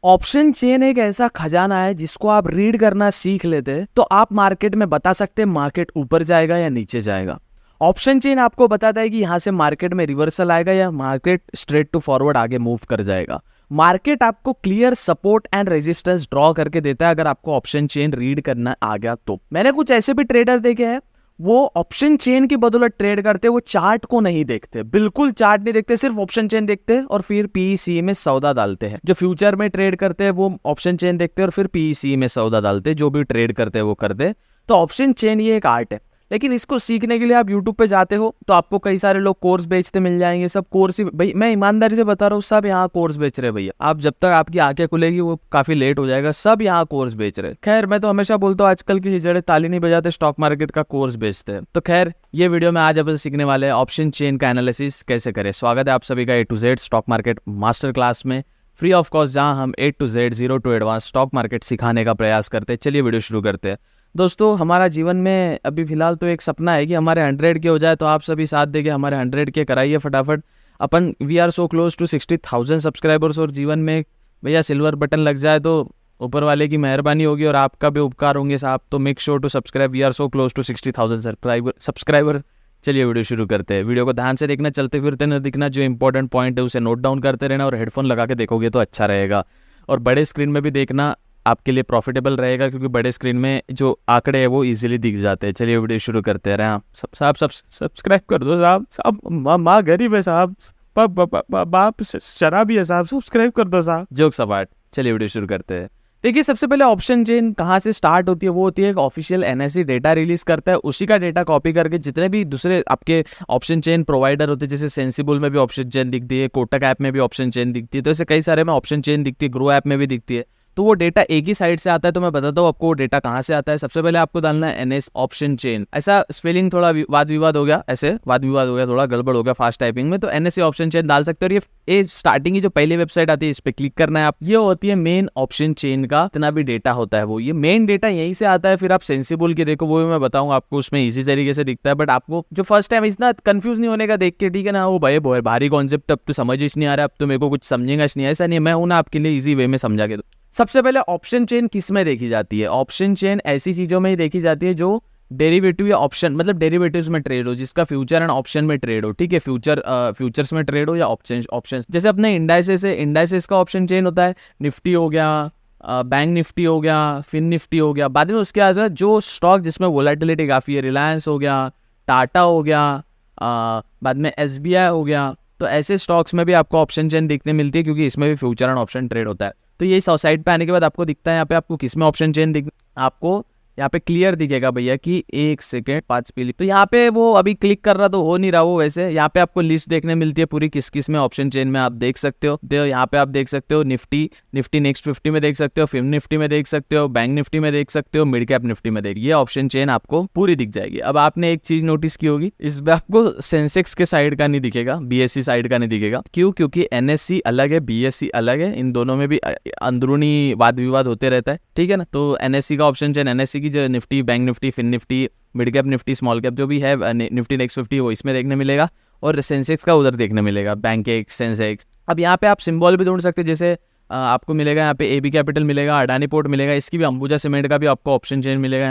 Option chain एक ऐसा खजाना है जिसको आप रीड करना सीख लेते हैं तो आप मार्केट में बता सकते हैं मार्केट ऊपर जाएगा या नीचे जाएगा। ऑप्शन चेन आपको बताता है कि यहाँ से मार्केट में रिवर्सल आएगा या मार्केट स्ट्रेट टू फॉरवर्ड आगे मूव कर जाएगा। मार्केट आपको clear support and resistance draw करके देता है अगर आपको ऑप्शन चेन रीड करना आ गया तो। मैंने कुछ ऐसे भी ट्रेडर देखे हैं वो ऑप्शन चेन की बदौलत ट्रेड करते, वो चार्ट को नहीं देखते, बिल्कुल चार्ट नहीं देखते, सिर्फ ऑप्शन चेन देखते हैं और फिर पीईसी में सौदा डालते हैं। जो फ्यूचर में ट्रेड करते हैं वो ऑप्शन चेन देखते हैं और फिर पीईसी में सौदा डालते हैं, जो भी ट्रेड करते हैं वो करते। तो ऑप्शन चेन ये एक आर्ट है, लेकिन इसको सीखने के लिए आप YouTube पे जाते हो तो आपको कई सारे लोग कोर्स बेचते मिल जाएंगे। सब कोर्स ही भाई, मैं ईमानदारी से बता रहा हूँ, सब यहाँ कोर्स बेच रहे हैं भैया। आप जब तक आपकी आंखें खुलेगी वो काफी लेट हो जाएगा, सब यहाँ कोर्स बेच रहे हैं। खैर मैं तो हमेशा बोलता हूँ आजकल की हिजड़े ताली नहीं बजाते, स्टॉक मार्केट का कोर्स बेचते हैं। तो खैर ये वीडियो में आज अपन सीखने वाले हैं ऑप्शन चेन का एनालिसिस कैसे करें। स्वागत है आप सभी का A to Z stock market master class में, फ्री ऑफ कॉस्ट, जहां हम A to Z zero to advance stock market सिखाने का प्रयास करते हैं। चलिए वीडियो शुरू करते हैं। दोस्तों हमारा जीवन में अभी फिलहाल तो एक सपना है कि हमारे 100 के हो जाए, तो आप सभी साथ देके हमारे 100 के कराइए फटाफट। अपन we are so close to 60,000 subscribers और जीवन में भैया सिल्वर बटन लग जाए तो ऊपर वाले की मेहरबानी होगी और आपका भी उपकार होंगे साहब। तो make sure to subscribe, we are so close to 60,000 subscriber. चलिए वीडियो शुरू करते हैं। वीडियो को ध्यान से देखना, चलते फिरते न दिखना, जो इंपॉर्टेंट पॉइंट है उसे नोट डाउन करते रहना और हेडफोन लगा के देखोगे तो अच्छा रहेगा। और बड़े स्क्रीन में भी देखना आपके लिए प्रॉफिटेबल रहेगा, क्योंकि बड़े स्क्रीन में जो आंकड़े हैं वो इजीली दिख जाते हैं। चलिए वीडियो शुरू करते हैं। साहब सब्सक्राइब कर दो साहब माँ गरीब है साहब, बाप शराबी है साहब, सब्सक्राइब कर दो साहब। जोक सपाट। चलिए वीडियो शुरू करते हैं। देखिए सबसे पहले ऑप्शन चेन कहाँ से स्टार्ट होती है, वो होती है एक ऑफिशियल एनएससी डेटा रिलीज करता है, उसी का डेटा कॉपी करके जितने भी दूसरे आपके ऑप्शन चेन प्रोवाइडर होते हैं, जैसे सेंसिबल में भी ऑप्शन चेन दिखती है, कोटक ऐप में भी ऑप्शन चेन दिखती है, तो ऐसे कई सारे में ऑप्शन चेन दिखती है, ग्रो ऐप में भी दिखती है। तो वो डेटा एक ही साइड से आता है। तो मैं बताता हूँ आपको वो डेटा कहाँ से आता है। सबसे पहले आपको डालना है एनएस ऑप्शन चेन। ऐसा स्पेलिंग थोड़ा वाद विवाद हो गया, ऐसे वाद विवाद हो गया, थोड़ा गड़बड़ हो गया फास्ट टाइपिंग में, तो एनएससी ऑप्शन चेन डाल सकते हो। और ये स्टार्टिंग की जो पहली वेबसाइट आती है इस पे क्लिक करना है आप। ये होती है मेन ऑप्शन चेन का जितना भी डेटा होता है वो, ये मेन डेटा यहीं से आता है। फिर आप सेंसिबल के देखो, वो भी मैं बताऊंगा आपको, उसमें इजी तरीके से दिखता है। बट आपको जो फर्स्ट टाइम इतना कंफ्यूज नहीं होने का देख के, ठीक है ना, वो भाई भारी कॉन्सेप्ट अब तो समझ ही नहीं आ रहा, अब तो मेरे को कुछ समझेगा नहीं, ऐसा नहीं है। मैं हूं ना आपके लिए इजी वे में समझा के। सबसे पहले ऑप्शन चेन किस में देखी जाती है? ऑप्शन चेन ऐसी चीजों में ही देखी जाती है जो डेरिवेटिव या ऑप्शन, मतलब डेरिवेटिव्स में ट्रेड हो, जिसका फ्यूचर एंड ऑप्शन में ट्रेड हो, ठीक है, फ्यूचर्स में ट्रेड हो या ऑप्शन। जैसे अपने इंडाइसेस है, इंडाइसेस का ऑप्शन चेन होता है, निफ्टी हो गया, बैंक निफ्टी हो गया, फिन निफ्टी हो गया। बाद में उसके बाद जो स्टॉक जिसमें वोलेटिलिटी काफी है, रिलायंस हो गया, टाटा हो गया, बाद में SBI हो गया। तो ऐसे स्टॉक्स में भी आपको ऑप्शन चेन दिखने मिलती है, क्योंकि इसमें भी फ्यूचर एंड ऑप्शन ट्रेड होता है। तो ये साइड पे आने के बाद आपको दिखता है यहाँ पे आपको किस में ऑप्शन चेन दिख, आपको यहाँ पे क्लियर दिखेगा भैया कि 1 सेकेंड 5 पे। तो यहाँ पे वो अभी क्लिक कर रहा तो हो नहीं रहा वो, वैसे यहाँ पे आपको लिस्ट देखने मिलती है पूरी किस किस में ऑप्शन चेन में आप देख सकते हो। तो यहाँ पे आप देख सकते हो निफ्टी नेक्स्ट 50 में देख सकते हो, फिन निफ्टी में देख सकते हो, बैंक निफ्टी में देख सकते हो, मिड कैप निफ्टी में ये ऑप्शन चेन आपको पूरी दिख जाएगी। अब आपने एक चीज नोटिस की होगी, इसमें आपको सेंसेक्स के साइड का नहीं दिखेगा, BSE साइड का नहीं दिखेगा। क्यों? क्योंकि NSE अलग है, BSE अलग है, इन दोनों में भी अंदरूनी वाद विवाद होते रहता है, ठीक है ना। तो NSE का ऑप्शन चेन, NSE की जो Nifty, bank Nifty, fin Nifty, mid cap Nifty, small cap जो भी है, निफ्टी नेक्स्ट 50 वो इसमें देखने मिलेगा, और सेंसेक्स का उधर देखने मिलेगा, बैंक एक सेंसेक्स। अब यहाँ पे आप सिंबल भी ढूंढ सकते हैं, जैसे आपको मिलेगा यहाँ पे AB कैपिटल मिलेगा, अडानी पोर्ट मिलेगा, इसकी भी अंबुजा सीमेंट का भी आपको ऑप्शन चेन मिलेगा।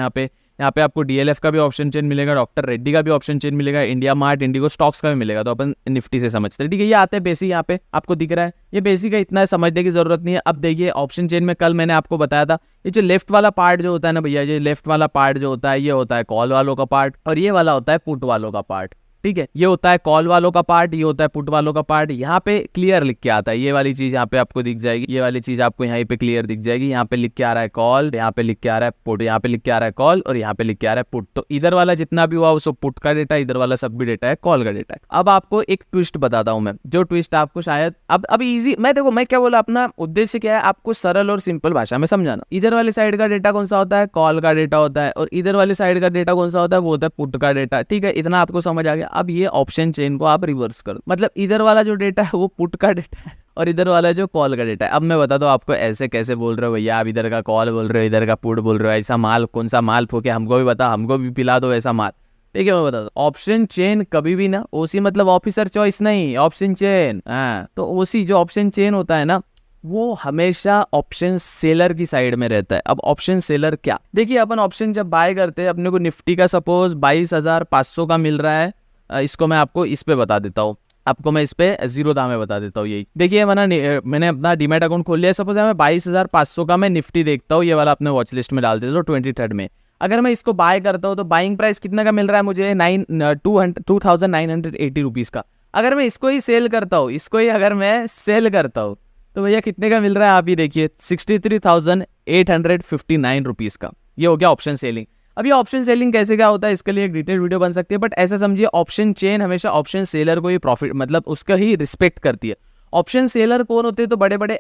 यहाँ पे आपको DLF का भी ऑप्शन चेन मिलेगा, डॉक्टर रेड्डी का भी ऑप्शन चेन मिलेगा, इंडिया मार्ट, इंडिगो स्टॉक्स का भी मिलेगा। तो अपन निफ्टी से समझते हैं, ठीक है। ये आते हैं बेसिक, यहाँ पे आपको दिख रहा है ये बेसिक है, इतना समझने की जरूरत नहीं है। अब देखिए ऑप्शन चेन में कल मैंने आपको बताया था, ये जो लेफ्ट वाला पार्ट जो होता है ना भैया, ये लेफ्ट वाला पार्ट जो होता है ये होता है कॉल वालों का पार्ट, और ये वाला होता है पुट वालों का पार्ट, ठीक है। ये होता है कॉल वालों का पार्ट, ये होता है पुट वालों का पार्ट। यहाँ पे क्लियर लिख के आता है, ये वाली चीज यहाँ पे आपको दिख जाएगी, ये वाली चीज आपको यहाँ पे क्लियर दिख जाएगी। यहाँ पे लिख के आ रहा है कॉल, यहाँ पे लिख के आ रहा है पुट, यहाँ पे लिख के आ रहा है कॉल, और यहाँ पे लिख के आ रहा है पुट। तो इधर वाला जितना भी हुआ वो सब पुट का डेटा, इधर वाला सब भी डेटा है कॉल का डेटा है। अब आपको एक ट्विस्ट बताता हूँ मैं, जो ट्विस्ट आपको शायद अब इजी, मैं देखो मैं क्या बोला, अपना उद्देश्य क्या है, आपको सरल और सिंपल भाषा में समझाना। इधर वाले साइड का डेटा कौन सा होता है? कॉल का डेटा होता है, और इधर वाले साइड का डेटा कौन सा होता है? वो होता है पुट का डेटा, ठीक है। इतना आपको समझ आ गया। अब ये ऑप्शन चेन को आप रिवर्स करो, मतलब इधर वाला जो डेटा है वो पुट का डेटा है और इधर वाला जो कॉल का डेटा है। अब मैं बताता हूँ आपको ऐसे कैसे बोल रहे हो भैया, आप इधर का कॉल बोल रहे हो, इधर का पुट बोल रहे हो, ऐसा माल कौन सा माल फोके, हमको भी बता, हमको भी पिला दो ऐसा माल, ठीक है। मैं बताता हूँ, ऑप्शन चेन कभी भी ना, OC मतलब ऑफिसर चॉइस नहीं, ऑप्शन चेन, हाँ। तो OC जो ऑप्शन चेन होता है ना, वो हमेशा ऑप्शन सेलर की साइड में रहता है। अब ऑप्शन सेलर क्या, देखिए अपन ऑप्शन जब बाय करते हैं अपने को निफ्टी का सपोज 22,500 का मिल रहा है, इसको मैं आपको इस पे बता देता हूँ, आपको मैं इस पे जीरो दाम में बता देता हूँ। यही देखिए मैंने अपना डीमैट अकाउंट खोल लिया, सपोज मैं 22,500 का मैं निफ्टी देखता हूँ, ये वाला अपने वॉच लिस्ट में डाल देता हूँ 23rd में। अगर मैं इसको बाय करता हूँ तो बाइंग प्राइस कितना का मिल रहा है मुझे 2,980 रुपीज़ का। अगर मैं इसको ही सेल करता हूँ, इसको ही अगर मैं सेल करता हूँ तो भैया कितने का मिल रहा है आप ही देखिए 63,859 रुपीज़ का। ये हो गया ऑप्शन सेलिंग। अब ये ऑप्शन सेलिंग कैसे क्या होता है इसके लिए एक डिटेल वीडियो बन सकती है, बट ऐसा समझिए ऑप्शन चेन हमेशा ऑप्शन सेलर को ही प्रॉफिट मतलब उसका ही रिस्पेक्ट करती है। ऑप्शन सेलर कौन होते हैं, तो बड़े बड़े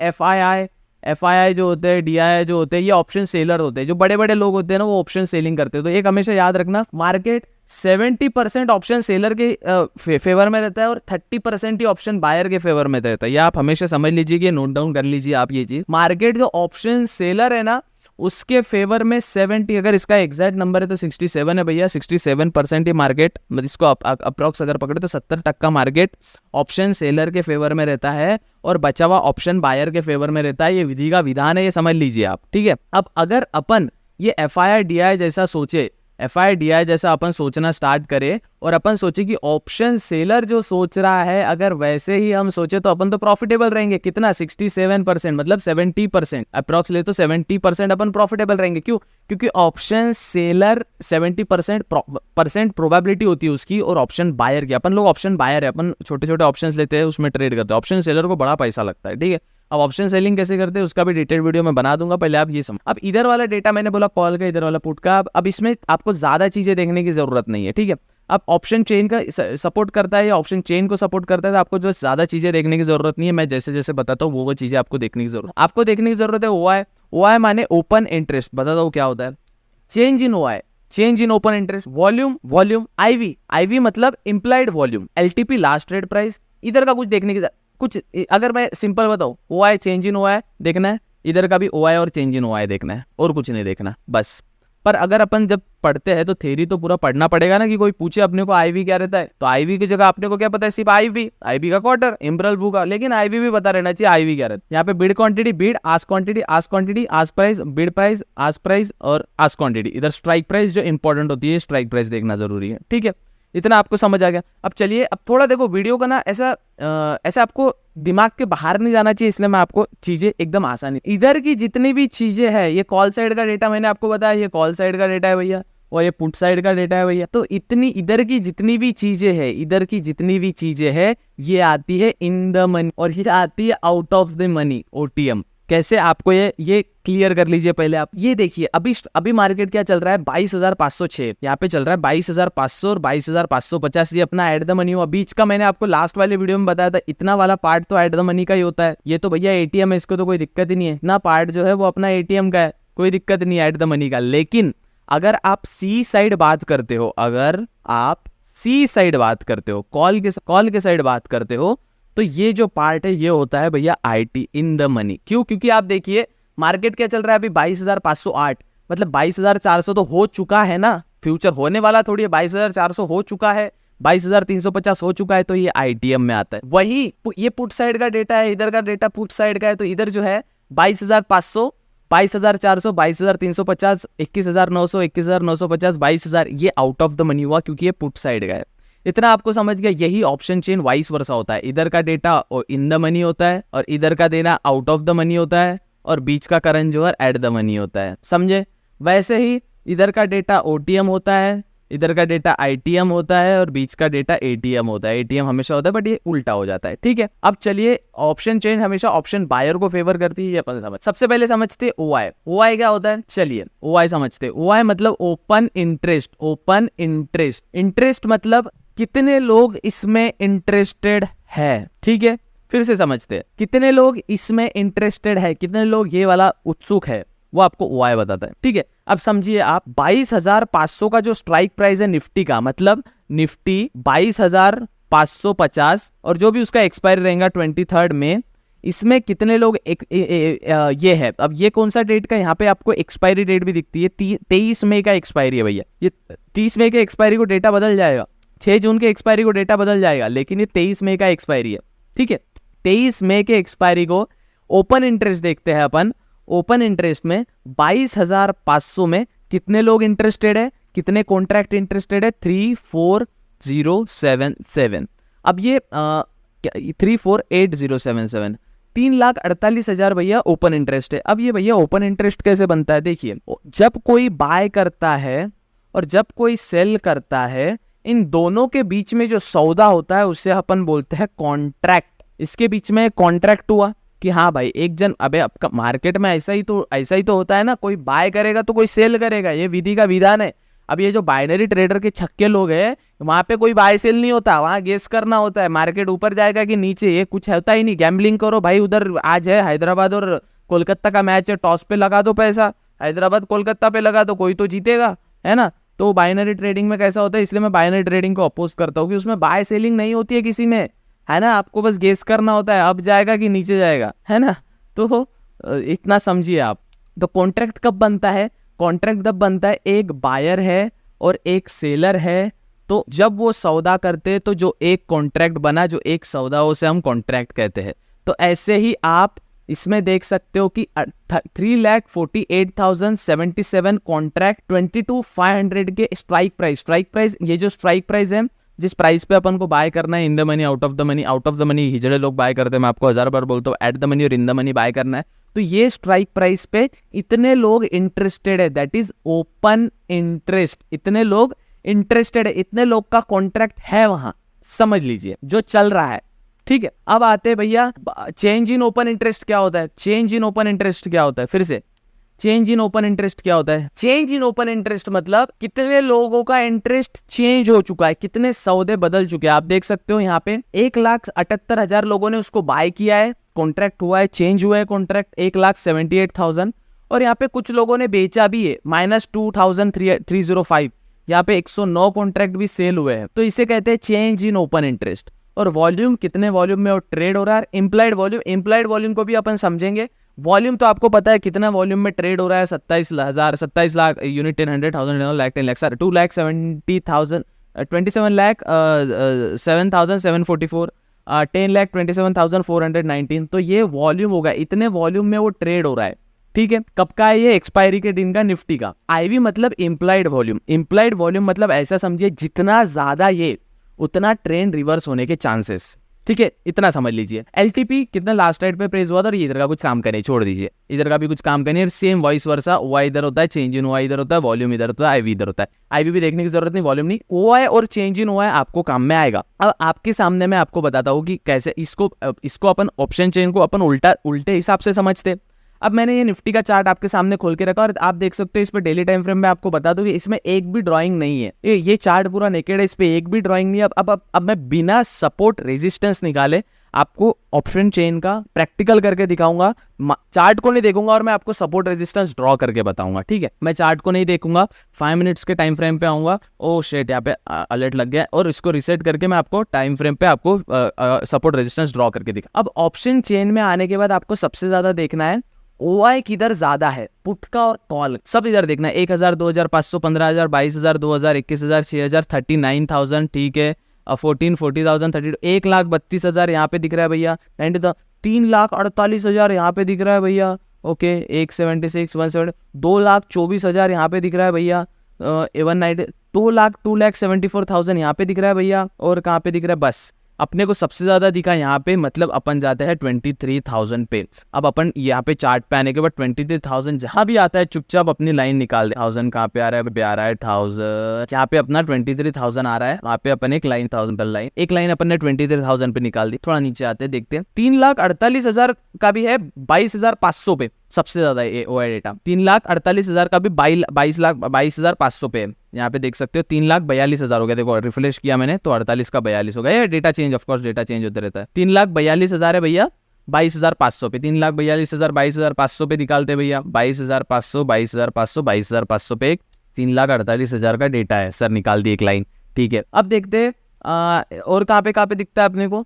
एफआईआई जो होते हैं, डीआईआई जो होते हैं, ये ऑप्शन सेलर होते हैं। जो बड़े बड़े लोग होते हैं ना वो ऑप्शन सेलिंग करते हैं। तो एक हमेशा याद रखना, मार्केट 70% ऑप्शन सेलर के फेवर में रहता है और 30% ही ऑप्शन बायर के फेवर में रहता है। ये आप हमेशा समझ लीजिए कि नोट डाउन कर लीजिए आप ये चीज। मार्केट जो ऑप्शन सेलर है ना उसके फेवर में 70, अगर इसका एग्जैक्ट नंबर है तो 67 है भैया। 67% ही मार्केट, मतलब इसको अप्रॉक्स अगर पकड़े तो 70% मार्केट ऑप्शन सेलर के फेवर में रहता है और बचा हुआ ऑप्शन बायर के फेवर में रहता है। ये विधि का विधान है, ये समझ लीजिए आप, ठीक है। अब अगर अपन ये एफआईआई जैसा सोचे, एफआईआई जैसा अपन सोचना स्टार्ट करे और अपन सोचे कि ऑप्शन सेलर जो सोच रहा है अगर वैसे ही हम सोचे तो अपन तो प्रॉफिटेबल रहेंगे। कितना 67%, मतलब 70% अप्रॉक्स ले तो 70% अपन प्रॉफिटेबल रहेंगे। क्यों? क्योंकि ऑप्शन सेलर 70% प्रोबेबिलिटी होती है उसकी और ऑप्शन बायर की, अपन लोग ऑप्शन बायर है, अपन छोटे छोटे ऑप्शन लेते हैं उसमें ट्रेड करते हैं। ऑप्शन सेलर को बड़ा पैसा लगता है, ठीक है। अब ऑप्शन सेलिंग कैसे करते हैं उसका भी डिटेल वीडियो में बना दूंगा, पहले आप ये समझ। अब इधर वाला डेटा मैंने बोला कॉल का, इधर वाला पुट का। अब इसमें आपको ज्यादा चीजें देखने की जरूरत नहीं है, ठीक है। अब ऑप्शन चेन का सपोर्ट करता है या ऑप्शन चेन को सपोर्ट करता है तो आपको जो ज्यादा चीजें देखने की जरूरत नहीं है। मैं जैसे जैसे बताता हूँ वो चीजें आपको देखने की जरूरत, आपको देखने की जरूरत है। ओआई माने ओपन इंटरेस्ट, बताता हूँ क्या होता है। Change in OI, change in open interest, volume, IV मतलब implied volume, LTP last trade price. इधर का कुछ देखने की कुछ, अगर मैं सिंपल बताऊं, ओआई चेंज इन ओआई देखना है, इधर का भी ओआई और चेंज इन ओआई देखना है और कुछ नहीं देखना बस। पर अगर अपन जब पढ़ते हैं तो थ्योरी तो पूरा पढ़ना पड़ेगा ना, कि कोई पूछे अपने को आईवी क्या रहता है तो आईवी की जगह अपने को क्या पता है, सिर्फ आईवी का क्वार्टर इम्ब्रल बुक का, लेकिन आईवी भी पता रहना चाहिए आईवी क्या रहता है। यहाँ पे bid quantity, bid ask quantity, ask quantity, ask price, bid price, ask price और आस्क क्वांटिटी। इधर स्ट्राइक प्राइस जो इंपॉर्टेंट होती है, स्ट्राइक प्राइस देखना जरूरी है, ठीक है। इतना आपको समझ आ गया। अब चलिए अब थोड़ा देखो वीडियो का ना ऐसा आपको दिमाग के बाहर नहीं जाना चाहिए, इसलिए मैं आपको चीजें एकदम आसानी, इधर की जितनी भी चीजें हैं, ये कॉल साइड का डेटा मैंने आपको बताया, ये कॉल साइड का डेटा है भैया और ये पुट साइड का डेटा है भैया। तो इतनी इधर की जितनी भी चीजें हैं, इधर की जितनी भी चीजें हैं ये आती है इन द मनी और ये आती है out of the money, OTM. कैसे आपको ये क्लियर कर लीजिए पहले आप। ये देखिए अभी मार्केट क्या चल रहा है 22,506, यहाँ पे चल रहा है 22,500 और 22,550, ये अपना एट द मनी हुआ। बीच का मैंने आपको लास्ट वाले वीडियो में बताया था, इतना वाला पार्ट तो एट द मनी का ही होता है। ये तो भैया एटीएम है, इसको तो कोई दिक्कत ही नहीं है, इतना पार्ट जो है वो अपना एटीएम का है, कोई दिक्कत नहीं है एट द मनी का। लेकिन अगर आप सी साइड बात करते हो, अगर आप सी साइड बात करते हो, कॉल के साइड बात करते हो, तो ये जो पार्ट है ये होता है भैया आईटी इन द मनी। क्यों? क्योंकि आप देखिए मार्केट क्या चल रहा है अभी 22,508, मतलब 22,400 तो हो चुका है ना, फ्यूचर होने वाला थोड़ी है, 22,400 हो चुका है, 22,350 हो चुका है, तो ये आईटीएम में आता है। वही ये पुट साइड का डेटा है, इधर का डेटा पुट साइड का है, तो इधर जो है 22,500, 22,400, 22,350, 21,900, 21,950, 22,000, ये आउट ऑफ द मनी हुआ क्योंकि ये पुट साइड का है। इतना आपको समझ गया। यही ऑप्शन चेन वाइस वर्सा होता है, इधर का डेटा इन द मनी होता है और इधर का देना आउट ऑफ द मनी होता है और बीच का करंट जो है एट द मनी होता है, समझे। वैसे ही इधर का डेटा ओटीएम होता है, इधर का डेटा आईटीएम होता है और बीच का डेटा एटीएम होता है। एटीएम हमेशा होता है बट ये उल्टा हो जाता है, ठीक है। अब चलिए ऑप्शन चेन हमेशा ऑप्शन बायर को फेवर करती है, ये अपन समझ। सबसे पहले समझते ओआई। ओआई क्या होता है, चलिए ओआई समझते। ओआई मतलब open interest, open interest, interest मतलब कितने लोग इसमें इंटरेस्टेड है, ठीक है। फिर से समझते हैं, कितने लोग इसमें इंटरेस्टेड है, कितने लोग ये वाला उत्सुक है, वो आपको ओआई बताता है, ठीक है। अब समझिए आप 22,500 का जो स्ट्राइक प्राइस है निफ्टी का, मतलब निफ्टी 22,550 और जो भी उसका एक्सपायरी रहेगा 23rd में, इसमें कितने लोग ये है। अब ये कौन सा डेट का, यहाँ पे आपको एक्सपायरी डेट भी दिखती है, 23 मई का एक्सपायरी है भैया। ये 30 मई के एक्सपायरी को डेटा बदल जाएगा, 6 जून के एक्सपायरी को डेटा बदल जाएगा, लेकिन ये 23 मई का एक्सपायरी है, ठीक है। 23 मई के एक्सपायरी को ओपन इंटरेस्ट देखते हैं अपन। ओपन इंटरेस्ट में 22,500 में कितने लोग इंटरेस्टेड है, कितने कॉन्ट्रैक्ट इंटरेस्टेड है, 348,077। अब ये 348,077, 3,48,000 भैया ओपन इंटरेस्ट है। अब ये भैया ओपन इंटरेस्ट कैसे बनता है, देखिए जब कोई बाय करता है और जब कोई सेल करता है, इन दोनों के बीच में जो सौदा होता है उसे अपन बोलते हैं कॉन्ट्रैक्ट। इसके बीच में कॉन्ट्रैक्ट हुआ कि हाँ भाई एक जन, अबे आपका मार्केट में ऐसा ही तो होता है ना, कोई बाय करेगा तो कोई सेल करेगा, ये विधि का विधान है। अब ये जो बाइनरी ट्रेडर के छक्के लोग हैं, वहां पे कोई बाय सेल नहीं होता, वहां गेस करना होता है मार्केट ऊपर जाएगा कि नीचे, ये कुछ होता ही नहीं। गैम्बलिंग करो भाई, उधर आज है हैदराबाद और कोलकाता का मैच है, टॉस पे लगा दो पैसा, हैदराबाद कोलकाता पे लगा दो, कोई तो जीतेगा, है ना। तो बाइनरी ट्रेडिंग में कैसा होता है, इसलिए मैं बाइनरी ट्रेडिंग को अपोज करता हूँ कि उसमें बाय सेलिंग नहीं होती है किसी में, है ना। आपको बस गेस करना होता है अब जाएगा कि नीचे जाएगा, है ना। तो इतना समझिए आप। तो कॉन्ट्रैक्ट कब बनता है, कॉन्ट्रैक्ट तब बनता है एक बायर है और एक सेलर है, तो जब वो सौदा करते तो जो एक कॉन्ट्रैक्ट बना, जो एक सौदा, उसे हम कॉन्ट्रैक्ट कहते हैं। तो ऐसे ही आप इसमें देख सकते हो कि 3,48,077 कॉन्ट्रैक्ट, 22,500 के स्ट्राइक प्राइस, ये जो स्ट्राइक प्राइस है जिस प्राइस पे अपन को बाय करना है, in the money, out of the money हिजड़े लोग बाय करते हैं, मैं आपको 1000 बार बोलता हूँ, एट द मनी और इन द मनी बाय करना है। तो ये स्ट्राइक प्राइस पे इतने लोग इंटरेस्टेड है, दैट इज ओपन इंटरेस्ट। इतने लोग इंटरेस्टेड है, इतने लोग का कॉन्ट्रैक्ट है वहां, समझ लीजिए जो चल रहा है, ठीक है। अब आते हैं भैया चेंज इन ओपन इंटरेस्ट क्या होता है। चेंज इन ओपन इंटरेस्ट क्या होता है, फिर से चेंज इन ओपन इंटरेस्ट क्या होता है। चेंज इन ओपन इंटरेस्ट मतलब कितने लोगों का इंटरेस्ट चेंज हो चुका है, कितने सौदे बदल चुके हैं। आप देख सकते हो यहाँ पे 1,78,000 लोगों ने उसको बाय किया है, कॉन्ट्रैक्ट हुआ है, चेंज हुआ है कॉन्ट्रैक्ट 1,78,000, और यहाँ पे कुछ लोगों ने बेचा भी है, -2,305। यहाँ पे 109 कॉन्ट्रैक्ट भी सेल हुए हैं। तो इसे कहते हैं चेंज इन ओपन इंटरेस्ट। और वॉल्यूम, कितने वॉल्यूम में वो ट्रेड हो रहा है, इम्प्लाइड वॉल्यूम को भी अपन समझेंगे। वॉल्यूम तो आपको पता है कितना वॉल्यूम में ट्रेड हो रहा है, 27 लाख यूनिट, 10,000 लाख 10 लाख 2,70,000 27,744 10,27,419। तो ये वॉल्यूम होगा, इतने वॉल्यूम में वो ट्रेड हो रहा है, ठीक है। कब का है ये, एक्सपायरी के दिन का, निफ्टी का। आईवी मतलब इम्प्लाइड वॉल्यूम मतलब ऐसा समझिए जितना ज्यादा ये उतना ट्रेंड रिवर्स होने के चांसेस, ठीक है, इतना समझ लीजिए। एलटीपी कितना लास्ट राइट पे प्रेस हुआ था, और ये इधर का कुछ काम करे, छोड़ दीजिए, इधर का भी कुछ काम करनी है। सेम वॉइस वर्सा, ओआई इधर होता है, चेंज इन ओआई इधर होता है, वॉल्यूम इधर होता है, आईवी इधर होता है। आईवी भी देखने की जरूरत नहीं, वॉल्यूम नहीं, ओआई और चेंज इन ओआई आपको काम में आएगा। अब आपके सामने मैं आपको बताता हूँ कि कैसे इसको अपन ऑप्शन चेन को अपन उल्टे हिसाब से समझते। अब मैंने ये निफ्टी का चार्ट आपके सामने खोल के रखा और आप देख सकते हो इस पे डेली टाइम फ्रेम में आपको बता दूं कि इसमें एक भी ड्राइंग नहीं है, ये चार्ट पूरा नेकेड है, इस पे एक भी ड्राइंग नहीं है। अब मैं बिना सपोर्ट रेजिस्टेंस निकाले आपको ऑप्शन चेन का प्रैक्टिकल करके दिखाऊंगा। चार्ट को नहीं देखूंगा और मैं आपको सपोर्ट रेजिस्टेंस ड्रॉ करके बताऊंगा, ठीक है। मैं चार्ट को नहीं देखूंगा, 5 मिनट्स के टाइम फ्रेम पे आऊंगा। ओ शेट, यहाँ पे अलर्ट लग गया, और इसको रिसेट करके मैं आपको टाइम फ्रेम पे आपको सपोर्ट रेजिस्टेंस ड्रॉ करके दिखा। अब ऑप्शन चेन में आने के बाद आपको सबसे ज्यादा देखना है ओआई किधर ज्यादा है, पुट का और कॉल, सब इधर देखना है। 1,000, 2,000, 500, 15,000, 22,000, 2,000, 21,000, 6,000, 39,000, ठीक है, 40,000, 30, 1,32,000 यहाँ पे दिख रहा है भैया, 3,48,000 यहाँ पे दिख रहा है भैया, ओके, 176, 170, 2,24,000 यहाँ पे दिख रहा है भैया, 190, 2,74,000 यहाँ पे दिख रहा है भैया, और कहाँ पे दिख रहा है, बस अपने को सबसे ज्यादा दिखा यहाँ पे, मतलब अपन जाते हैं 23,000 पे। अब अपन यहाँ पे चार्ट पे आने के बाद 23,000 जहां भी आता है चुपचाप अपनी लाइन निकाल दे। 1000 कहाँ पे आ रहा है, पे आ रहा है 1000, यहाँ पे अपना 23,000 आ रहा है, वहाँ पे अपन एक लाइन 1000 पर लाइन, एक लाइन अपन ने 23,000 पे निकाल दी। थोड़ा नीचे आते हैं, देखते हैं 3,48,000 का भी है 22,500 पे, सबसे ज्यादा ओआई डेटा। 3,48,000 का भी 22,500 पे है, यहाँ पे देख सकते हो 3,42,000 हो गया। देखो रिफ्रेश किया मैंने तो 48 का 42 हो गया, ये data change, of course data change होते रहता है। 3,42,000 है भैया 22,500 पे, 3,42,000 22,500 पे निकालते भैया, 22,500 22,500 22,500 पे 3,48,000 का डेटा है सर, निकाल दी एक लाइन, ठीक है। अब देखते हैं और कहाँ पे दिखता है अपने को,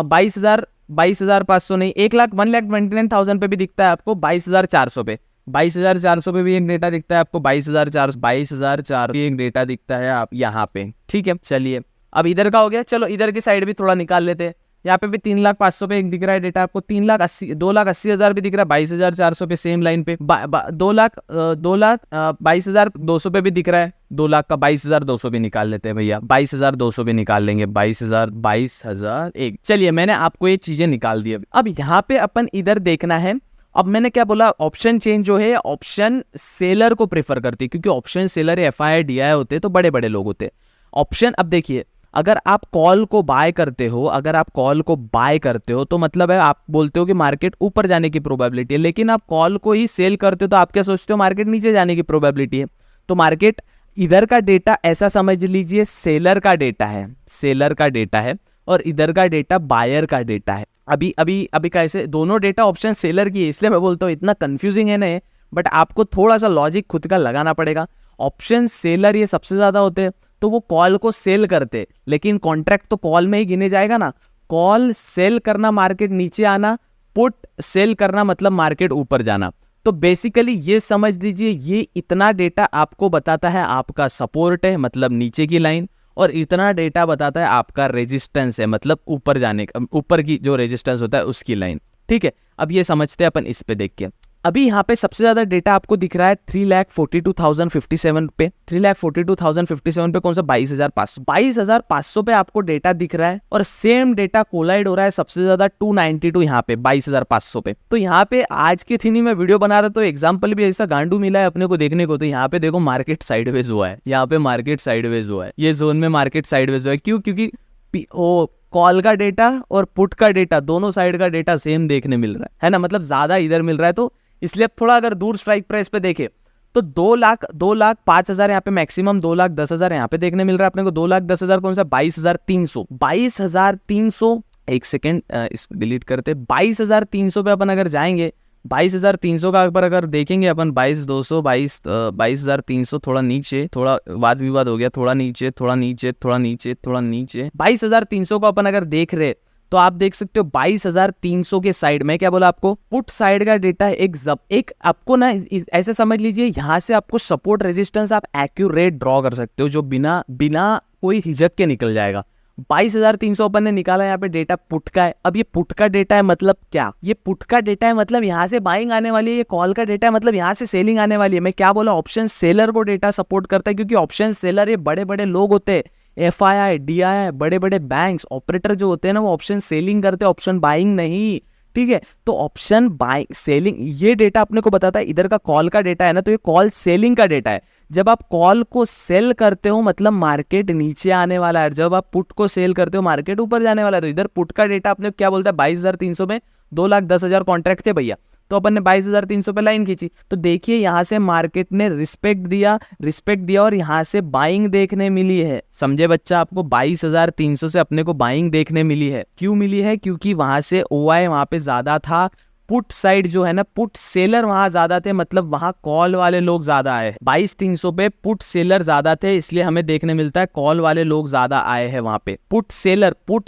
22,500 नहीं, 1,29,000 पे भी दिखता है आपको, 22,400 पे, 22,400 पे भी एक डेटा दिखता है आपको, 22,400 एक डेटा दिखता है आप यहाँ पे, ठीक है। चलिए अब इधर का हो गया, चलो इधर की साइड भी थोड़ा निकाल लेते हैं। यहाँ पे भी 3,05,000 पे एक दिख रहा है डेटा आपको, 2,80,000 भी दिख रहा है, 22,400 पे सेम लाइन पे, 2,22,200 पे भी दिख रहा है, 2 लाख का 22,200 भी निकाल लेते हैं भैया, 22,200 भी निकाल लेंगे, 22,001। चलिए मैंने आपको ये चीजें निकाल दी। अब यहाँ पे अपन इधर देखना है। अब मैंने क्या बोला, ऑप्शन चेंज जो है ऑप्शन सेलर को प्रेफर करती है, क्योंकि ऑप्शन सेलर FII DII होते हैं तो बड़े बड़े लोग होते हैं। ऑप्शन, अब देखिए अगर आप कॉल को बाय करते हो, तो मतलब है आप बोलते हो कि मार्केट ऊपर जाने की प्रोबेबिलिटी है, लेकिन आप कॉल को ही सेल करते हो तो आप क्या सोचते हो, मार्केट नीचे जाने की प्रोबेबिलिटी है। तो मार्केट इधर का डेटा ऐसा समझ लीजिए सेलर का डेटा है और इधर का डेटा बायर का डेटा है। अभी कैसे दोनों डेटा ऑप्शन सेलर की है, इसलिए मैं बोलता हूँ इतना कंफ्यूजिंग है ना, बट आपको थोड़ा सा लॉजिक खुद का लगाना पड़ेगा। ऑप्शन सेलर ये सबसे ज्यादा होते हैं, तो वो कॉल को सेल करते, लेकिन कॉन्ट्रैक्ट तो कॉल में ही गिने जाएगा ना। कॉल सेल करना मार्केट नीचे आना, पुट सेल करना मतलब मार्केट ऊपर जाना। तो बेसिकली ये समझ लीजिए, ये इतना डेटा आपको बताता है आपका सपोर्ट है मतलब नीचे की लाइन, और इतना डेटा बताता है आपका रेजिस्टेंस है मतलब ऊपर जाने का, ऊपर की जो रेजिस्टेंस होता है उसकी लाइन। ठीक है, अब ये समझते हैं अपन इस पे देख के। अभी यहाँ पे सबसे ज्यादा डेटा आपको दिख रहा है 3,42,057 पे, 3,42,057 पे कौन सा, 22,500 पे आपको डेटा दिख रहा है, और सेम डेटा कोलाइड हो रहा है सबसे ज्यादा 292 यहाँ पे 22,500 पे। तो यहाँ पे आज के थीनी में वीडियो बना रहा, तो एग्जाम्पल भी ऐसा गांडू मिला है अपने को देखने को। तो यहाँ पे देखो मार्केट साइडवेज हुआ है, ये जोन में मार्केट साइडवेज हुआ है। क्यों? क्योंकि कॉल का डेटा और पुट का डेटा दोनों साइड का डेटा सेम देखने मिल रहा है ना, मतलब ज्यादा इधर मिल रहा है। तो इसलिए अब थोड़ा अगर दूर स्ट्राइक प्राइस पे देखे तो 2,05,000 यहाँ पे मैक्सिमम, 2,10,000 यहाँ पे देखने मिल रहा है अपने को। 2,10,000 कौन सा, 22,300, एक सेकेंड इसको डिलीट करते। 22,300 पे अपन अगर जाएंगे, 22,300 का अगर देखेंगे अपन, 22,200, 22,300, थोड़ा नीचे, थोड़ा वाद विवाद हो गया, थोड़ा नीचे 22,300 को अपन अगर देख रहे तो आप देख सकते हो 22,300 के साइड में क्या बोला आपको, पुट साइड का डेटा है एक आपको ना ऐसे समझ लीजिए, यहाँ से आपको सपोर्ट रेजिस्टेंस आप एक्यूरेट ड्रॉ कर सकते हो, जो बिना कोई हिचक के निकल जाएगा। 22,300 अपन ने निकाला, यहाँ पे डेटा पुट का है। अब ये पुट का डेटा है मतलब क्या, ये पुट का डेटा है मतलब यहाँ से बाइंग आने वाली है, ये कॉल का डेटा है मतलब यहाँ से सेलिंग आने वाली है। मैं क्या बोला, ऑप्शन सेलर को डेटा सपोर्ट करता है, क्योंकि ऑप्शन सेलर ये बड़े बड़े लोग होते हैं, FII DII बड़े बड़े बैंक्स ऑपरेटर जो होते हैं ना, वो ऑप्शन सेलिंग करते हैं, ऑप्शन बाइंग नहीं। ठीक है, तो ऑप्शन बाइंग सेलिंग ये डेटा अपने को बताता है। इधर का कॉल का डेटा है ना, तो ये कॉल सेलिंग का डेटा है। जब आप कॉल को सेल करते हो मतलब मार्केट नीचे आने वाला है, जब आप पुट को सेल करते हो मार्केट ऊपर जाने वाला है। तो इधर पुट का डेटा अपने क्या बोलता है, 22,300 में 2,10,000 कॉन्ट्रैक्ट थे भैया, तो अपन ने 22,300 पे लाइन खींची। तो देखिए यहाँ से मार्केट ने रिस्पेक्ट दिया और यहाँ से बाइंग देखने मिली है। समझे बच्चा, आपको 22,300 से अपने को बाइंग देखने मिली है। क्यों मिली है? क्योंकि वहां से OI वहां पे ज्यादा था, पुट साइड जो है ना, पुट सेलर वहां ज्यादा थे, मतलब वहां कॉल वाले लोग ज्यादा आए। 22,300 पे पुट सेलर ज्यादा थे, इसलिए हमें देखने मिलता है कॉल वाले लोग ज्यादा आए हैं वहां पे। पुट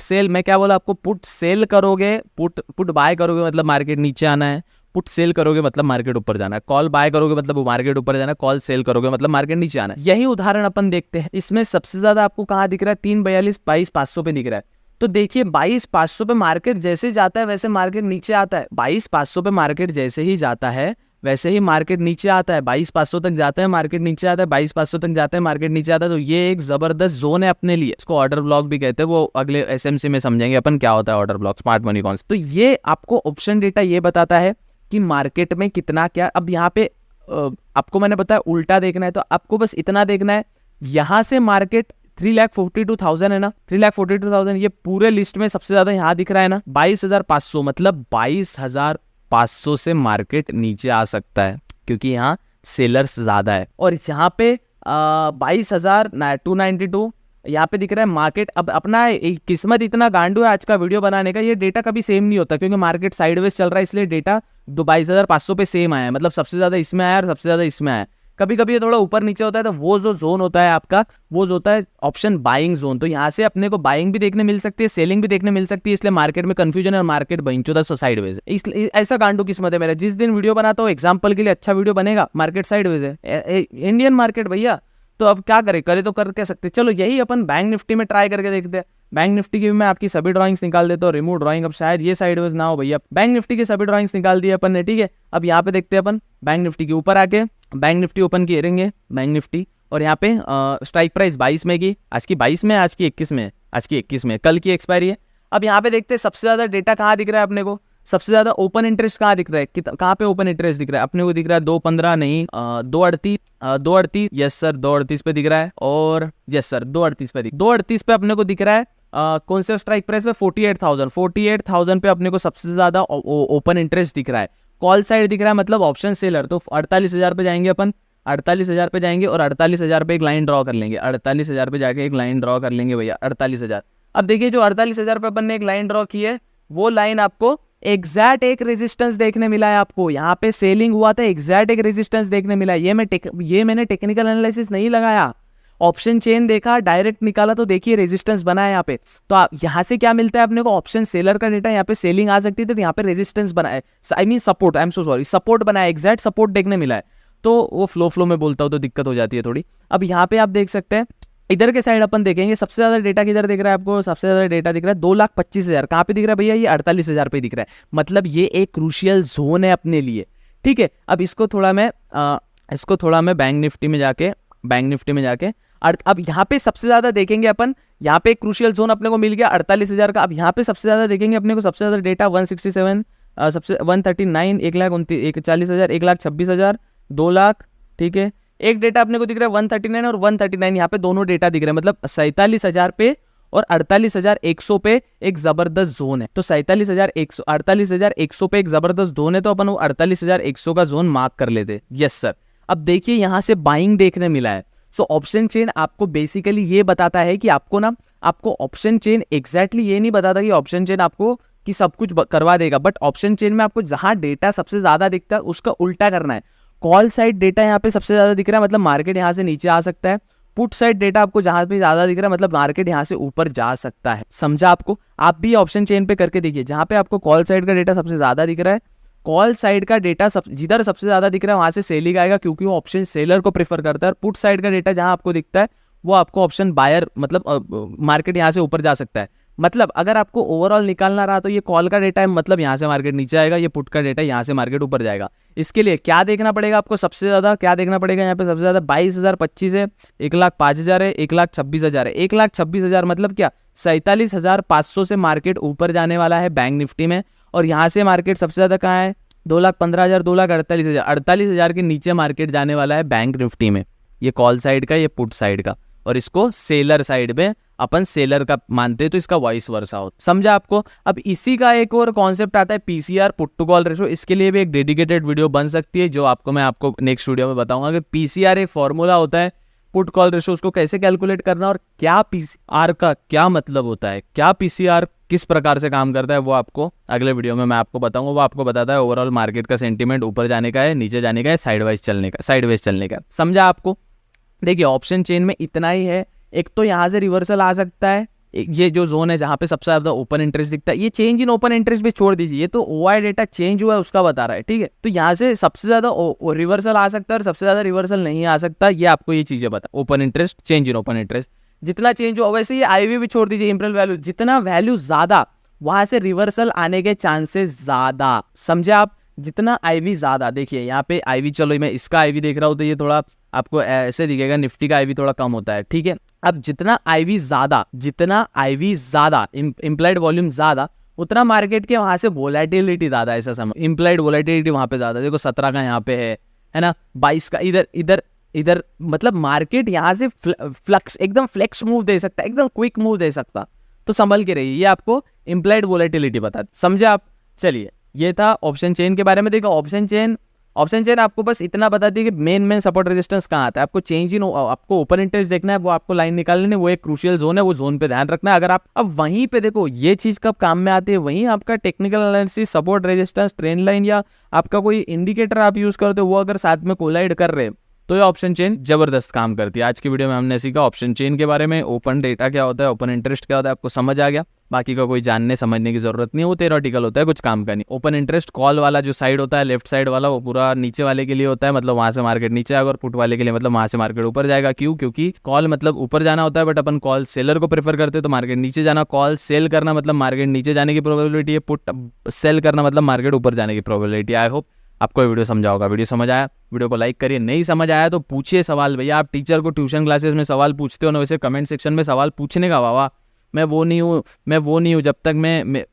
सेल मैं क्या बोला आपको, पुट सेल करोगे, पुट बाय करोगे मतलब मार्केट नीचे आना है, पुट सेल करोगे मतलब मार्केट ऊपर जाना है, कॉल बाय करोगे मतलब वो मार्केट ऊपर जाना है, कॉल सेल करोगे मतलब मार्केट नीचे आना है। यही उदाहरण अपन देखते हैं। इसमें सबसे ज्यादा आपको कहाँ दिख रहा है, 3,42, 22,500 पे दिख रहा है। तो देखिए 22,500 पे मार्केट जैसे जाता है वैसे मार्केट नीचे आता है। 22,500 पे मार्केट जैसे ही जाता है वैसे ही मार्केट नीचे आता है। 22,500 तक जाता है मार्केट नीचे आता है, 22,500 तक जाता है मार्केट नीचे आता है। तो ये एक जबरदस्त जोन है अपने लिए, इसको ऑर्डर ब्लॉक भी कहते हैं। वो अगले SMC में समझेंगे अपन क्या होता है order block, smart money concept. तो ये आपको ऑप्शन डेटा ये बताता है कि मार्केट में कितना क्या। अब यहाँ पे आपको मैंने बताया उल्टा देखना है, तो आपको बस इतना देखना है, यहाँ से मार्केट 3,42,000 है ना, 3,42,000 ये पूरे लिस्ट में सबसे ज्यादा यहाँ दिख रहा है ना। 22,500 मतलब 22,500 से मार्केट नीचे आ सकता है, क्योंकि यहाँ सेलर्स ज्यादा है। और यहाँ पे 22,292 यहाँ पे दिख रहा है मार्केट। अब अपना किस्मत इतना गांडू है आज का वीडियो बनाने का, ये डेटा कभी सेम नहीं होता, क्योंकि मार्केट साइडवेज चल रहा है, इसलिए डेटा 22,500 पे सेम आया है, मतलब सबसे ज्यादा इसमें आया और सबसे ज्यादा इसमें आया। कभी कभी ये थोड़ा ऊपर नीचे होता है, तो वो जो जोन होता है आपका, वो जो होता है ऑप्शन बाइंग जोन। तो यहाँ से अपने को बाइंग भी देखने मिल सकती है, सेलिंग भी देखने मिल सकती है, इसलिए मार्केट में कंफ्यूजन है और मार्केट बंचोदा साइडवेज है। ऐसा गांडू किस्मत है मेरा। जिस दिन वीडियो बनाता हूँ एग्जाम्पल के लिए अच्छा वीडियो बनेगा, मार्केट साइडवेज है, इंडियन मार्केट भैया। तो अब क्या करे तो कर क्या सकते। चलो यही अपन बैंक निफ्टी में ट्राई करके देखते हैं। बैंक निफ्टी की भी मैं आपकी सभी ड्राइंग्स निकाल देता हूँ, रिमूव ड्राइंग। अब शायद ये साइडवेज ना हो भैया। बैंक निफ्टी की सभी ड्राइंग्स निकाल दी अपन ने, ठीक है। अब यहाँ पे देखते हैं अपन बैंक निफ्टी के ऊपर आके, बैंक निफ्टी ओपन करेंगे, बैंक निफ्टी, और यहाँ पे स्ट्राइक प्राइस 22 में की, आज की 22 में, आज की 21 में, आज की 21 में, कल की एक्सपायरी है। अब यहाँ पे देखते हैं सबसे ज्यादा डेटा कहाँ दिख रहा है अपने को, सबसे ज्यादा ओपन इंटरेस्ट कहाँ दिख रहा है, कहाँ पे ओपन इंटरेस्ट दिख रहा है अपने को, दिख रहा है 2.15 नहीं 2.38, यस सर 2.38 पे दिख रहा है, और यस सर 2.38 पे 2.38 पे अपने को दिख रहा है। कौन से स्ट्राइक प्राइस पे 48,000 पे अपने को सबसे ज्यादा ओपन इंटरेस्ट दिख रहा है। कॉल साइड दिख रहा है, मतलब ऑप्शन सेलर, तो 48,000 पे जाएंगे अपन, 48,000 पे जाएंगे और 48,000 पे एक लाइन ड्रॉ कर लेंगे, 48,000 पे जाके एक लाइन ड्रॉ कर लेंगे भैया 48,000। अब देखिए जो 48,000 पे अपन ने एक लाइन ड्रॉ की है, वो लाइन आपको एग्जैक्ट एक रेजिस्टेंस देखने मिला है। आपको यहाँ पे सेलिंग हुआ था, एग्जैक्ट एक रेजिस्टेंस देखने मिला है। ये मैंने टेक्निकल एनालिसिस नहीं लगाया, ऑप्शन चेन देखा, डायरेक्ट निकाला, तो देखिए रेजिस्टेंस बना है यहाँ पे। तो यहाँ से क्या मिलता है अपने को, ऑप्शन सेलर का डेटा, यहाँ पे सेलिंग आ सकती है तो यहाँ पे रेजिस्टेंस बना है, I mean support, I am so sorry, support बना है, एग्जैक्ट सपोर्ट देखने मिला है। तो वो फ्लो में बोलता हूँ तो दिक्कत हो जाती है थोड़ी। अब यहाँ पे आप देख सकते हैं इधर के साइड अपन देखेंगे, सबसे ज्यादा डेटा किधर दिख रहा है आपको, सबसे ज्यादा डेटा दिख रहा है 2,25,000। कहाँ पे दिख रहा है भैया, ये 48,000 पे दिख रहा है। मतलब ये एक क्रूशियल जोन है अपने लिए, ठीक है। अब इसको थोड़ा मैं बैंक निफ्टी में जाके अब यहाँ पे सबसे ज्यादा देखेंगे अपन, यहाँ पे एक क्रूशियल जोन अपने को मिल गया 48,000 का। अब यहाँ पे सबसे ज्यादा देखेंगे अपने को, सबसे ज्यादा डेटा 167, सबसे 139, 1,40,000, 1,26,000, 2 लाख, ठीक है। एक डेटा अपने को दिख रहा है 139 और 139, यहाँ पे दोनों डेटा दिख रहे हैं, मतलब 47,000 पे और 48,100 पे एक जबरदस्त जोन है। तो 48,100 पे एक जबरदस्त जोन है, तो अपन वो 48,100 का जोन मार्क कर लेते। Yes sir. अब देखिए यहाँ से बाइंग देखने मिला है। सो ऑप्शन चेन आपको बेसिकली ये बताता है कि आपको ऑप्शन चेन एग्जैक्टली ये नहीं बताता कि ऑप्शन चेन आपको कि सब कुछ करवा देगा, बट ऑप्शन चेन में आपको जहां डेटा सबसे ज्यादा दिखता है उसका उल्टा करना है। कॉल साइड डेटा यहाँ पे सबसे ज्यादा दिख रहा है, मतलब मार्केट यहाँ से नीचे आ सकता है। पुट साइड डेटा आपको जहां पे ज्यादा दिख रहा है, मतलब मार्केट यहाँ से ऊपर जा सकता है। समझा आपको? आप भी ऑप्शन चेन पे करके देखिए, जहां पे आपको कॉल साइड का डेटा सबसे ज्यादा दिख रहा है, कॉल साइड का डेटा जिधर सबसे ज्यादा दिख रहा है वहां से सेलिंग आएगा, क्योंकि वो ऑप्शन सेलर को प्रेफर करता है। और पुट साइड का डेटा जहां आपको दिखता है वो आपको ऑप्शन बायर, मतलब मार्केट यहाँ से ऊपर जा सकता है। मतलब अगर आपको ओवरऑल निकालना रहा तो ये कॉल का डेटा है, मतलब यहाँ से मार्केट नीचे आएगा, ये पुट का डेटा यहाँ से मार्केट ऊपर जाएगा। इसके लिए क्या देखना पड़ेगा आपको, सबसे ज्यादा क्या देखना पड़ेगा यहाँ पे, सबसे ज्यादा 22,025 है, 1,05,000 है, 1,26,000 है। 1,26,000 मतलब क्या, 47,500 से मार्केट ऊपर जाने वाला है बैंक निफ्टी में। और यहाँ से मार्केट सबसे ज्यादा कहाँ है, 2,15,000, 2,48,000, 48,000 के नीचे मार्केट जाने वाला है बैंक निफ्टी में। ये कॉल साइड का, ये पुट साइड का, और इसको सेलर साइड में अपन सेलर का मानते हैं, तो इसका वॉइस वर्सा हो। समझा आपको? अब इसी का एक और कॉन्सेप्ट आता है PCR, put to call ratio. इसके लिए भी एक डेडिकेटेड वीडियो बन सकती है, जो मैं आपको नेक्स्ट वीडियो में बताऊंगा कि पीसीआर एक फॉर्मूला होता है, पुट कॉल रेशो उसको कैसे कैलकुलेट करना, और क्या पीसीआर का क्या मतलब होता है, क्या पीसीआर किस प्रकार से काम करता है, वो आपको अगले वीडियो में मैं आपको बताऊंगा। वो आपको बताता है ओवरऑल मार्केट का सेंटीमेंट ऊपर जाने का है, नीचे जाने का है, साइडवेज चलने का। समझा आपको? देखिए ऑप्शन चेन में इतना ही है। एक तो यहाँ से रिवर्सल आ सकता है, ये जो जोन है जहाँ पे सबसे ज्यादा ओपन इंटरेस्ट दिखता है, ये चेंज इन ओपन इंटरेस्ट भी छोड़ दीजिए, ये तो ओआई डेटा चेंज हुआ है उसका बता रहा है, ठीक है। तो यहाँ से सबसे ज्यादा रिवर्सल आ सकता है और सबसे ज्यादा रिवर्सल नहीं आ सकता, ये आपको ये चीजें बता। Open interest, change in open interest जितना चेंज हो, वैसे ये आईवी भी छोड़ दीजिए, इंपीरियल वैल्यू, जितना वैल्यू ज्यादा वहां से रिवर्सल आने के चांसेस ज्यादा। समझे आप? जितना आईवी ज्यादा, देखिए यहाँ पे आईवी, चलो मैं इसका आईवी देख रहा हूँ तो ये थोड़ा आपको ऐसे दिखेगा, निफ्टी का आईवी थोड़ा कम होता है, ठीक है। अब जितना आईवी ज्यादा, इम्प्लाइड वॉल्यूम ज्यादा, उतना मार्केट के वहां से वोलेटिलिटी ज्यादा, ऐसा समझ, इम्प्लाइड वोलेटिलिटी वहां पे ज्यादा। देखो 17 का यहाँ पे है ना, 22 का इधर मतलब मार्केट यहाँ से एकदम फ्लेक्स मूव दे सकता है, एकदम क्विक मूव दे सकता, तो संभल के रहिए। ये आपको इम्प्लाइड वोलेटिलिटी बता, समझे आप? चलिए, ये था ऑप्शन चेन के बारे में। देखो ऑप्शन चेन आपको बस इतना बताती है कि मेन सपोर्ट रेजिस्टेंस कहाँ आता है। आपको चेंज इन, आपको ओपन इंटरेस्ट देखना है, वो आपको लाइन निकालनी है, वो एक क्रूशियल जोन है, वो जोन पे ध्यान रखना है। अगर आप अब वहीं पे देखो ये चीज कब काम में आती है, वहीं आपका technical analysis, support resistance, trend line या आपका कोई इंडिकेटर आप यूज करते हो, वो अगर साथ में कोलाइड कर रहे हैं तो ये ऑप्शन चेन जबरदस्त काम करती है। आज की वीडियो में हमने सीखा ऑप्शन चेन के बारे में, ओपन डेटा क्या होता है, ओपन इंटरेस्ट क्या होता है, आपको समझ आ गया। बाकी का कोई जानने समझने की जरूरत नहीं है, वो थ्योरेटिकल होता है, कुछ काम का नहीं। ओपन इंटरेस्ट कॉल वाला जो साइड होता है, लेफ्ट साइड वाला, वो पूरा नीचे वाले के लिए होता है, मतलब वहां से मार्केट नीचे आएगा, और पुट वाले के लिए मतलब वहां से मार्केट ऊपर जाएगा। क्यों? क्योंकि कॉल मतलब ऊपर जाना होता है, बट अपन कॉल सेलर को प्रेफर करते हैं तो मार्केट नीचे जाना। कॉल सेल करना मतलब मार्केट नीचे जाने की प्रोबेबिलिटी है, पुट सेल करना मतलब मार्केट ऊपर जाने की प्रोबेबिलिटी। आई होप आपको वीडियो समझा होगा। वीडियो समझ आया, वीडियो को लाइक करिए। नहीं समझ आया तो पूछिए सवाल। भैया आप टीचर को ट्यूशन क्लासेस में सवाल पूछते हो ना, वैसे कमेंट सेक्शन में सवाल पूछने का वाह। मैं वो नहीं हूँ जब तक मैं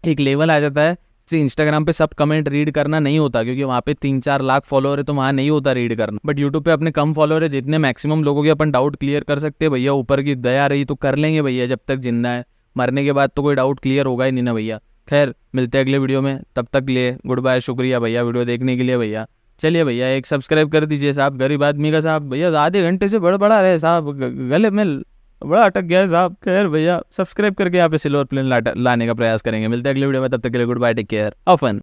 एक लेवल आ जाता है इंस्टाग्राम पे सब कमेंट रीड करना नहीं होता, क्योंकि वहाँ पे 3-4 लाख फॉलोअर है तो वहाँ नहीं होता रीड करना। बट यूट्यूब पे अपने कम फॉलोअर है, जितने मैक्सिमम लोगों के अपन डाउट क्लियर कर सकते हैं भैया, ऊपर की दया रही तो कर लेंगे भैया, जब तक जिंदा है। मरने के बाद तो कोई डाउट क्लियर होगा ही नहीं ना भैया। खैर मिलते हैं अगले वीडियो में, तब तक लिए गुड बाय। शुक्रिया भैया वीडियो देखने के लिए भैया। चलिए भैया एक सब्सक्राइब कर दीजिए साहब, गरीब आदमी का साहब। भैया आधे घंटे से बड़ा रहे साहब, गले में बड़ा अटक गया है साहब। खैर भैया सब्सक्राइब करके यहाँ पे सिल्वर प्लेन लाने का प्रयास करेंगे। मिलते हैं अगले वीडियो में, तब तक के लिए goodbye, take care, of fun.